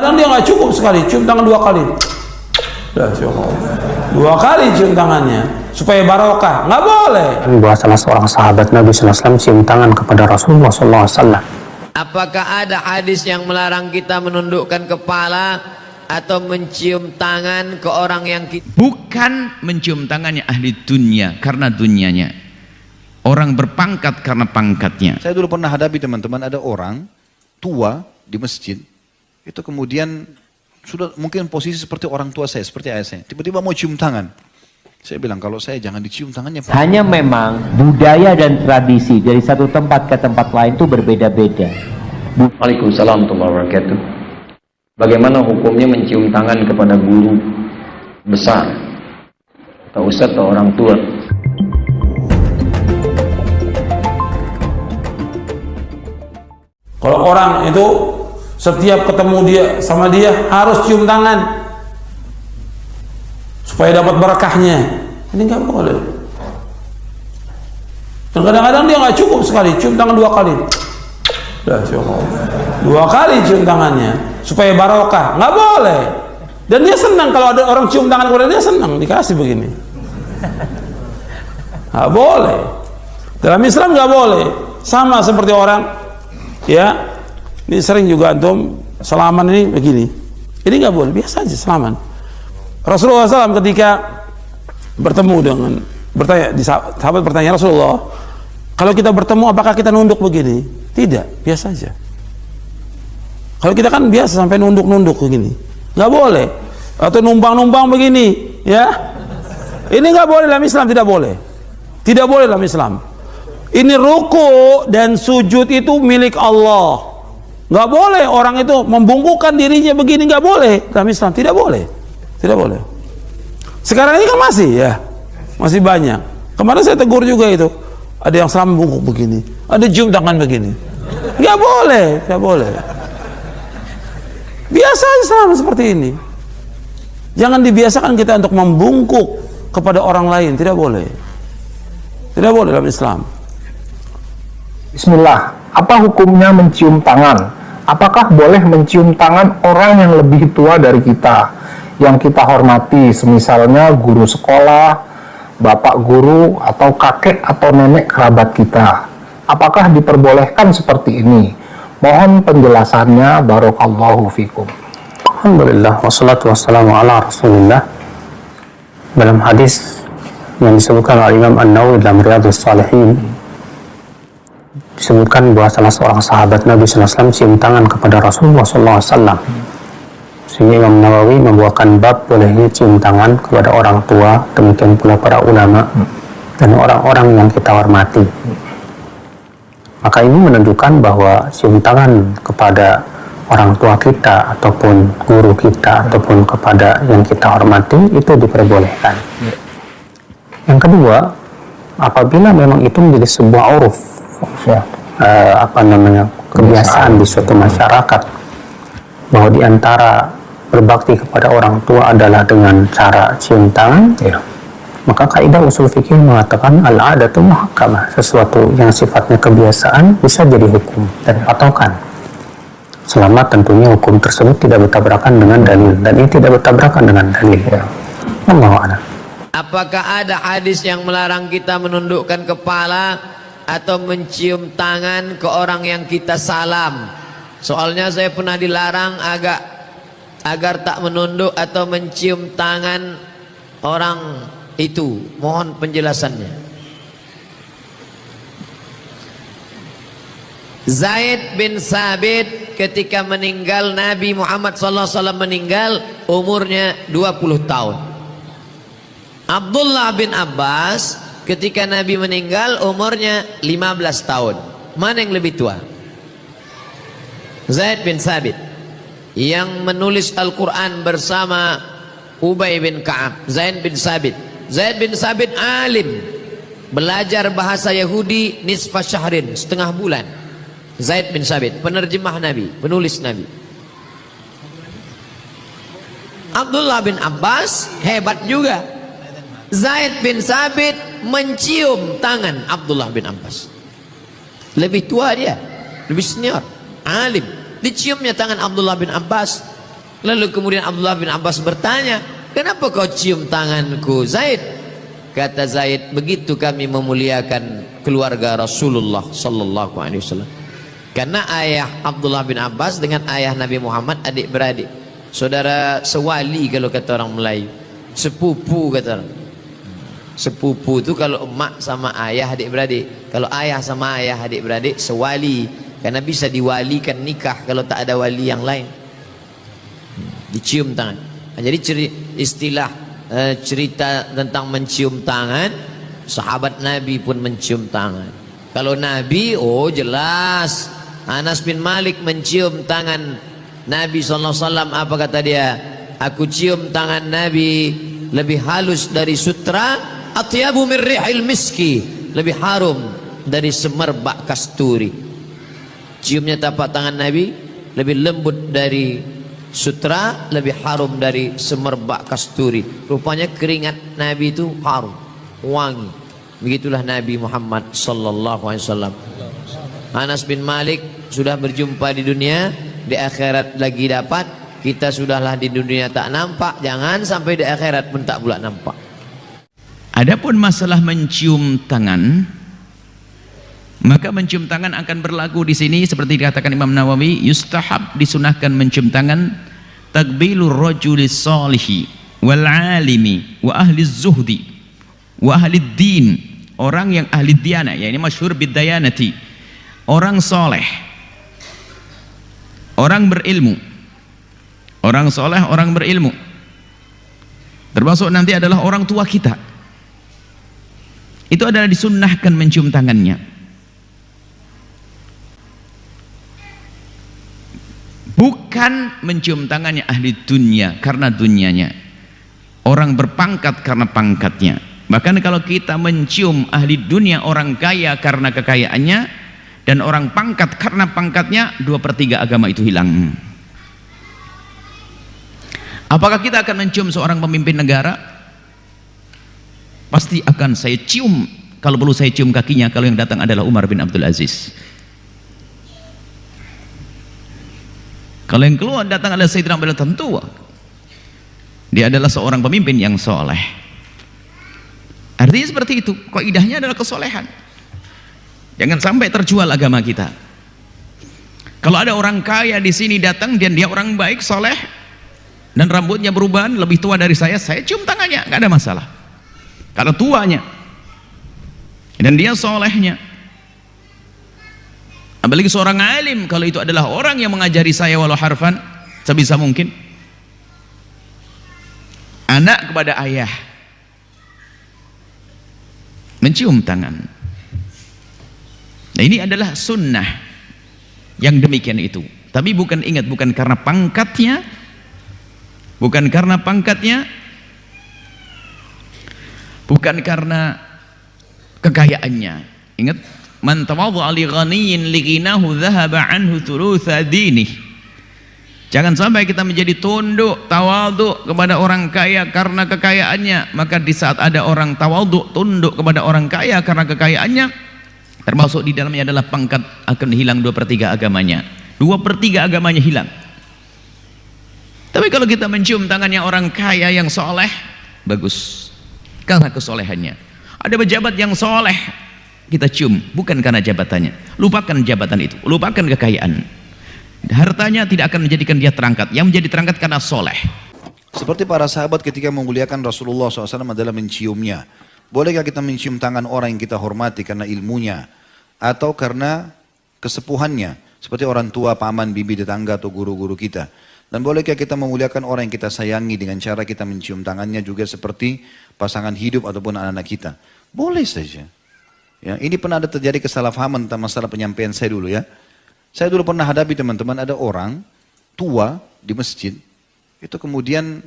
Kadang dia nggak cukup sekali, cium tangan 2 kali. Dua kali cium tangannya supaya barokah. Nggak boleh. Bahwa salah seorang sahabat Nabi SAW cium tangan kepada Rasulullah SAW. Apakah ada hadis yang melarang kita menundukkan kepala atau mencium tangan ke orang yang kita... Bukan mencium tangannya ahli dunia karena dunianya, orang berpangkat karena pangkatnya. Saya dulu pernah hadapi teman-teman, ada orang tua di masjid, itu kemudian sudah mungkin posisi seperti orang tua saya, seperti ayah saya, tiba-tiba mau cium tangan. Saya bilang, kalau saya jangan dicium tangannya. Hanya memang budaya dan tradisi dari satu tempat ke tempat lain itu berbeda-beda. Waalaikumsalam warahmatullahi wabarakatuh. Bagaimana hukumnya mencium tangan kepada guru besar atau ustadz atau orang tua? Kalau orang itu setiap ketemu dia sama dia harus cium tangan supaya dapat berkahnya, ini nggak boleh. Dan kadang-kadang dia nggak cukup sekali, cium tangan 2 kali. 2 kali cium tangannya supaya barokah, nggak boleh. Dan dia senang kalau ada orang cium tangan kepada dia, senang dikasih begini. Nggak boleh. Dalam Islam nggak boleh. Sama seperti orang, ya, ini sering juga antum salaman ini begini. Ini nggak boleh, biasa aja salaman. Rasulullah SAW ketika bertemu dengan sahabat bertanya, Rasulullah, kalau kita bertemu apakah kita nunduk begini? Tidak, biasa aja. Kalau kita kan biasa sampai nunduk-nunduk begini, nggak boleh. Atau numpang-numpang begini, ya. Ini nggak boleh dalam Islam, tidak boleh. Tidak boleh dalam Islam. Ini ruku dan sujud itu milik Allah. Nggak boleh orang itu membungkukkan dirinya begini, nggak boleh dalam Islam, tidak boleh. Tidak boleh. Sekarang ini kan masih, ya, masih banyak. Kemarin saya tegur juga itu. Ada yang salam bungkuk begini, ada cium tangan begini. Nggak boleh, nggak boleh. Biasa aja sama seperti ini. Jangan dibiasakan kita untuk membungkuk kepada orang lain, tidak boleh. Tidak boleh dalam Islam. Bismillah, apa hukumnya mencium tangan? Apakah boleh mencium tangan orang yang lebih tua dari kita, yang kita hormati, semisalnya guru sekolah, bapak guru, atau kakek atau nenek kerabat kita? Apakah diperbolehkan seperti ini? Mohon penjelasannya, barakallahu fikum. Alhamdulillah, wassalatu wassalamu ala rasulillah. Dalam hadis yang disebutkan oleh Imam An-Nawawi dalam Riyadhus Shalihin, disebutkan bahwa salah seorang sahabat Nabi SAW cium tangan kepada Rasulullah SAW. Sehingga Imam Nawawi membawakan bab bolehnya cium tangan kepada orang tua, demikian pula para ulama dan orang-orang yang kita hormati. Maka ini menunjukkan bahwa cium tangan kepada orang tua kita ataupun guru kita ataupun kepada yang kita hormati itu diperbolehkan. Yang kedua, apabila memang itu menjadi sebuah uruf, kebiasaan di suatu masyarakat, bahwa diantara berbakti kepada orang tua adalah dengan cara cium tangan, ya, maka kaidah usul fikih mengatakan al-'adatu muhakkamah, sesuatu yang sifatnya kebiasaan bisa jadi hukum dan patokan, selama tentunya hukum tersebut tidak bertabrakan dengan dalil, dan ini tidak bertabrakan dengan dalil. Ya. Allahu a'lam. Apakah ada hadis yang melarang kita menundukkan kepala atau mencium tangan ke orang yang kita salam? Soalnya saya pernah dilarang agar tak menunduk atau mencium tangan orang itu. Mohon penjelasannya. Zaid bin Sabit ketika meninggal, Nabi Muhammad SAW meninggal, umurnya 20 tahun. Abdullah bin Abbas ketika Nabi meninggal, umurnya 15 tahun. Mana yang lebih tua? Zaid bin Sabit yang menulis Al-Quran bersama Ubay bin Ka'ab. Zaid bin Sabit alim, belajar bahasa Yahudi nisfa syahrin, setengah bulan. Zaid bin Sabit penerjemah Nabi, penulis Nabi. Abdullah bin Abbas hebat juga. Zaid bin Sabit mencium tangan Abdullah bin Abbas. Lebih tua dia, lebih senior, alim. Diciumnya tangan Abdullah bin Abbas, Lalu kemudian Abdullah bin Abbas bertanya, kenapa kau cium tanganku Zaid? Kata Zaid, begitu kami memuliakan keluarga Rasulullah sallallahu alaihi wasallam. Karena ayah Abdullah bin Abbas dengan ayah Nabi Muhammad adik beradik, saudara sewali kalau kata orang Melayu, sepupu kata orang. Sepupu itu kalau emak sama ayah adik beradik, kalau ayah sama ayah adik beradik sewali, karena bisa diwalikan nikah kalau tak ada wali yang lain. Dicium tangan. Jadi istilah cerita tentang mencium tangan, sahabat Nabi pun mencium tangan. Kalau Nabi, oh jelas, Anas bin Malik mencium tangan Nabi SAW. Apa kata dia? Aku cium tangan Nabi lebih halus dari sutra, atyabu min rihil miski, lebih harum dari semerbak kasturi. Ciumnya tapak tangan Nabi lebih lembut dari sutra, lebih harum dari semerbak kasturi. Rupanya keringat Nabi itu harum, wangi. Begitulah Nabi Muhammad sallallahu alaihi wasallam. Anas bin Malik sudah berjumpa di dunia, di akhirat lagi dapat. Kita sudahlah di dunia tak nampak, jangan sampai di akhirat pun tak pula nampak. Adapun masalah mencium tangan, maka mencium tangan akan berlaku di sini seperti dikatakan Imam Nawawi, yustahab, disunahkan mencium tangan, takbilur rajulis salihi wal alimi wa ahli zuhdi wa ahli din, orang yang ahli diyana, ya ini masyhur bidayanati, orang soleh, orang berilmu, orang soleh, orang berilmu, termasuk nanti adalah orang tua kita, itu adalah disunnahkan mencium tangannya. Bukan mencium tangannya ahli dunia karena dunianya, orang berpangkat karena pangkatnya. Bahkan kalau kita mencium ahli dunia, orang kaya karena kekayaannya, dan orang pangkat karena pangkatnya, 2/3 agama itu hilang. Apakah kita akan mencium seorang pemimpin negara? Pasti akan saya cium, kalau perlu saya cium kakinya kalau yang datang adalah Umar bin Abdul Aziz. Kalau yang keluar datang adalah Sayyidina Abdullah, tentu dia adalah seorang pemimpin yang soleh. Artinya seperti itu, kaidahnya adalah kesolehan. Jangan sampai terjual agama kita. Kalau ada orang kaya di sini datang dan dia orang baik, soleh, dan rambutnya berubah, lebih tua dari saya cium tangannya, nggak ada masalah. Kalau tuanya dan dia solehnya, apalagi seorang alim, kalau itu adalah orang yang mengajari saya walau harfan sebisa mungkin, anak kepada ayah, mencium tangan. Nah, ini adalah sunnah yang demikian itu. Tapi bukan, ingat, bukan karena pangkatnya, bukan karena pangkatnya, bukan karena kekayaannya. Ingat, man tawadhu'a li ghaniyyin li ghinahu dhahaba anhu thulutha dinih. Jangan sampai kita menjadi tunduk, tawadhu kepada orang kaya karena kekayaannya, maka di saat ada orang tawadhu, tunduk kepada orang kaya karena kekayaannya, termasuk di dalamnya adalah pangkat, akan hilang 2/3 agamanya. 2/3 agamanya hilang. Tapi kalau kita mencium tangannya orang kaya yang soleh, bagus, karena kesolehannya. Ada pejabat yang soleh, kita cium, bukan karena jabatannya. Lupakan jabatan itu, lupakan kekayaan. Hartanya tidak akan menjadikan dia terangkat. Yang menjadi terangkat karena soleh. Seperti para sahabat ketika memuliakan Rasulullah SAW adalah menciumnya. Bolehkah kita mencium tangan orang yang kita hormati karena ilmunya atau karena kesepuhannya, seperti orang tua, paman, bibi, tetangga atau guru-guru kita? Dan bolehkah kita memuliakan orang yang kita sayangi dengan cara kita mencium tangannya juga seperti pasangan hidup ataupun anak-anak kita? Boleh saja. Ya, ini pernah ada terjadi kesalahpahaman tentang masalah penyampaian saya dulu ya. Saya dulu pernah hadapi teman-teman, ada orang tua di masjid, itu kemudian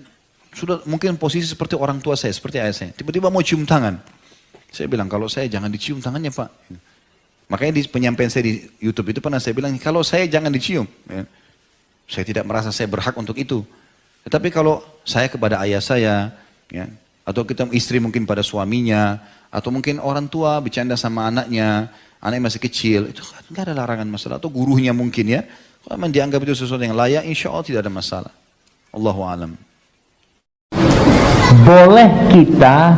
sudah mungkin posisi seperti orang tua saya, seperti ayah saya. Tiba-tiba mau cium tangan. Saya bilang, kalau saya jangan dicium tangannya Pak. Makanya di penyampaian saya di YouTube itu pernah saya bilang, kalau saya jangan dicium. Ya. Saya tidak merasa saya berhak untuk itu. Tetapi kalau saya kepada ayah saya, ya, atau kita istri mungkin pada suaminya, atau mungkin orang tua bercanda sama anaknya, anaknya masih kecil, itu nggak ada larangan masalah. Atau gurunya mungkin ya, kalau memang dianggap itu sesuatu yang layak, insya Allah tidak ada masalah. Allahu a'lam. Boleh kita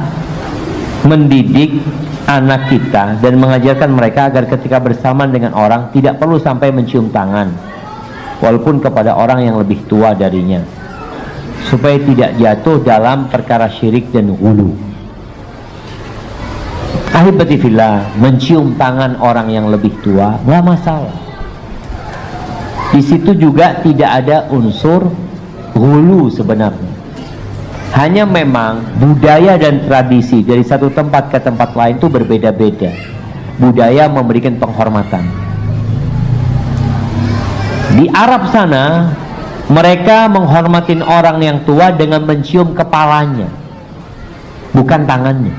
mendidik anak kita dan mengajarkan mereka agar ketika bersamaan dengan orang tidak perlu sampai mencium tangan, walaupun kepada orang yang lebih tua darinya, supaya tidak jatuh dalam perkara syirik dan ghulu. Ahibati fillah, mencium tangan orang yang lebih tua nggak masalah. Di situ juga tidak ada unsur ghulu sebenarnya. Hanya memang budaya dan tradisi dari satu tempat ke tempat lain itu berbeda-beda. Budaya memberikan penghormatan. Di Arab sana mereka menghormatin orang yang tua dengan mencium kepalanya, bukan tangannya.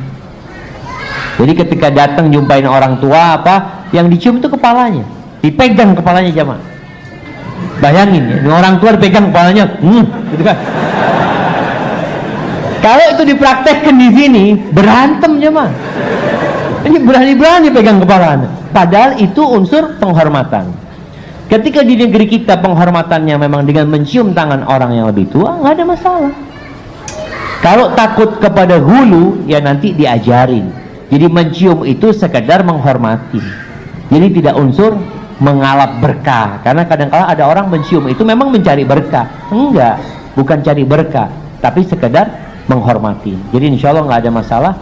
Jadi ketika datang jumpain orang tua, apa yang dicium itu kepalanya, dipegang kepalanya jamaah. Bayangin ya, ini orang tua dipegang kepalanya, gitu kan. Kalau itu dipraktekkan di sini, berantem jemaah. Ini berani-berani pegang kepalanya. Padahal itu unsur penghormatan. Ketika di negeri kita penghormatannya memang dengan mencium tangan orang yang lebih tua, nggak ada masalah. Kalau takut kepada hulu, ya nanti diajarin. Jadi mencium itu sekedar menghormati. Jadi tidak unsur mengalap berkah. Karena kadang-kala ada orang mencium itu memang mencari berkah. Enggak, bukan cari berkah, tapi sekedar menghormati. Jadi insya Allah nggak ada masalah.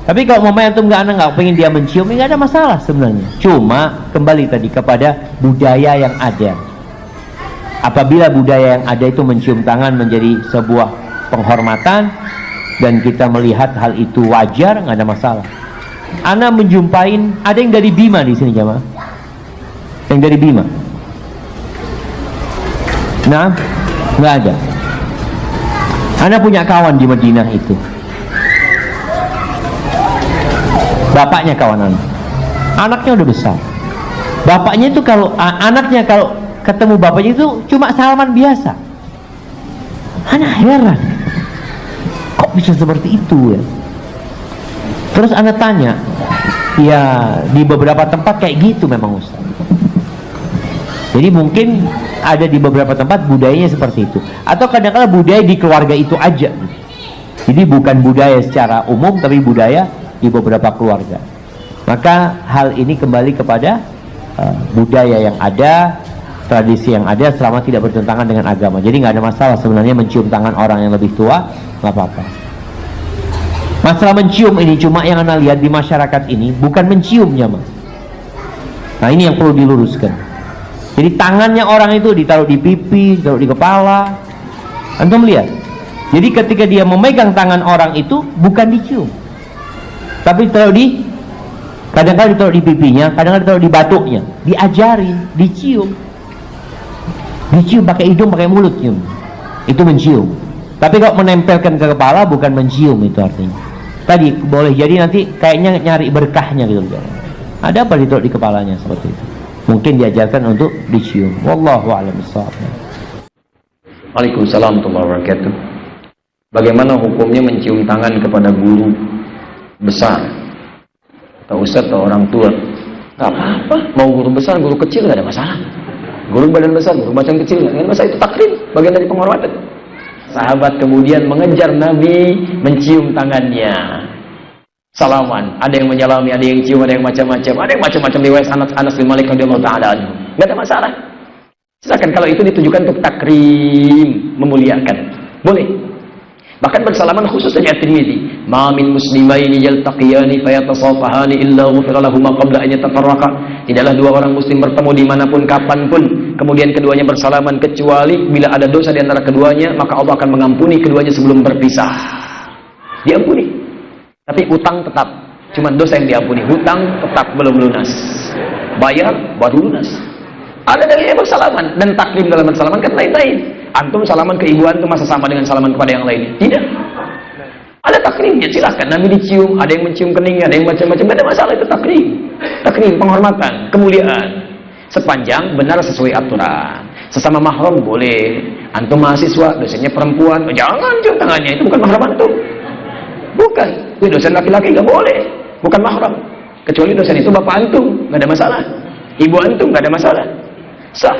Tapi kalau mamanya antum nggak pengen dia mencium, nggak ada masalah sebenarnya. Cuma kembali tadi kepada budaya yang ada. Apabila budaya yang ada itu mencium tangan menjadi sebuah penghormatan dan kita melihat hal itu wajar, nggak ada masalah. Ana menjumpain, ada yang dari Bima di sini jamaah? Yang dari Bima? Nah, nggak ada. Ana punya kawan di Madinah itu, bapaknya kawan Ana, anaknya udah besar. Bapaknya itu kalau anaknya kalau ketemu bapaknya itu cuma salaman biasa. Ana heran, kok bisa seperti itu ya? Terus Ana tanya, ya di beberapa tempat kayak gitu memang Ustaz. Jadi mungkin ada di beberapa tempat budayanya seperti itu, atau kadang-kadang budaya di keluarga itu aja. Jadi bukan budaya secara umum, tapi budaya di beberapa keluarga. Maka hal ini kembali kepada budaya yang ada, tradisi yang ada, selama tidak bertentangan dengan agama. Jadi nggak ada masalah sebenarnya mencium tangan orang yang lebih tua, nggak apa-apa. Masalah mencium ini cuma yang Anda lihat di masyarakat ini bukan menciumnya, Mas. Nah ini yang perlu diluruskan. Jadi tangannya orang itu ditaruh di pipi, ditaruh di kepala. Antum lihat. Jadi ketika dia memegang tangan orang itu bukan dicium, tapi ditaruh di, kadang-kadang ditaruh di pipinya, kadang-kadang ditaruh di batuknya, diajari, dicium. Dicium pakai hidung, pakai mulut cium. Itu mencium. Tapi kalau menempelkan ke kepala bukan mencium itu artinya. Tadi boleh jadi nanti kayaknya nyari berkahnya gitu. Ada apa ditaruh di kepalanya seperti itu? Mungkin diajarkan untuk dicium. Wallahu a'lam bishawab. Waalaikumsalam warahmatullahi wabarakatuh. Bagaimana hukumnya mencium tangan kepada guru besar atau ustaz atau orang tua? Gak apa-apa, mau guru besar, guru kecil gak ada masalah. Guru badan besar, guru badan kecil gak ada masalah, itu takrim, bagian dari penghormatan. Sahabat kemudian mengejar Nabi mencium tangannya. Salaman, ada yang menyalami, ada yang cium, ada yang macam-macam, ada yang macam-macam riwayat Anas bin Malik radhiyallahu taala anhu. Enggak ada masalah. Silakan kalau itu ditujukan untuk takrim, memuliakan. Boleh. Bahkan bersalaman khusus saja At-Tirmidzi, "Ma min muslimaini yaltaqiyani fayatasafahani illa ghufira lahum qabla an yatafarraqa." Tidaklah dua orang muslim bertemu dimanapun kapanpun kemudian keduanya bersalaman kecuali bila ada dosa di antara keduanya, maka Allah akan mengampuni keduanya sebelum berpisah. Diampuni. Tapi utang tetap, cuma dosa yang diampuni. Hutang tetap belum lunas, bayar baru lunas. Ada dari yang bersalaman dan taklim dalam bersalaman kan lain-lain. Antum salaman ke ibu antum masa sama dengan salaman kepada yang lain? Tidak. Ada taklimnya, silahkan. Nabi dicium, ada yang mencium keningnya, ada yang macam-macam, tidak ada masalah, itu taklim. Taklim, penghormatan, kemuliaan. Sepanjang benar sesuai aturan. Sesama mahram boleh. Antum mahasiswa, dosennya perempuan, oh, jangan cium tangannya, itu bukan mahram antum. Bukan, itu dosen laki-laki nggak boleh, bukan mahram. Kecuali dosen itu bapak antum, nggak ada masalah. Ibu antum nggak ada masalah, sah.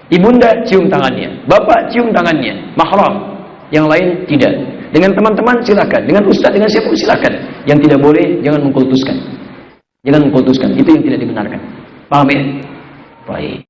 Ibunda cium tangannya, bapak cium tangannya, mahram. Yang lain tidak. Dengan teman-teman silakan, dengan ustaz, dengan siapa silakan. Yang tidak boleh jangan mengkultuskan. Jangan mengkultuskan, itu yang tidak dibenarkan. Paham ya? Baik.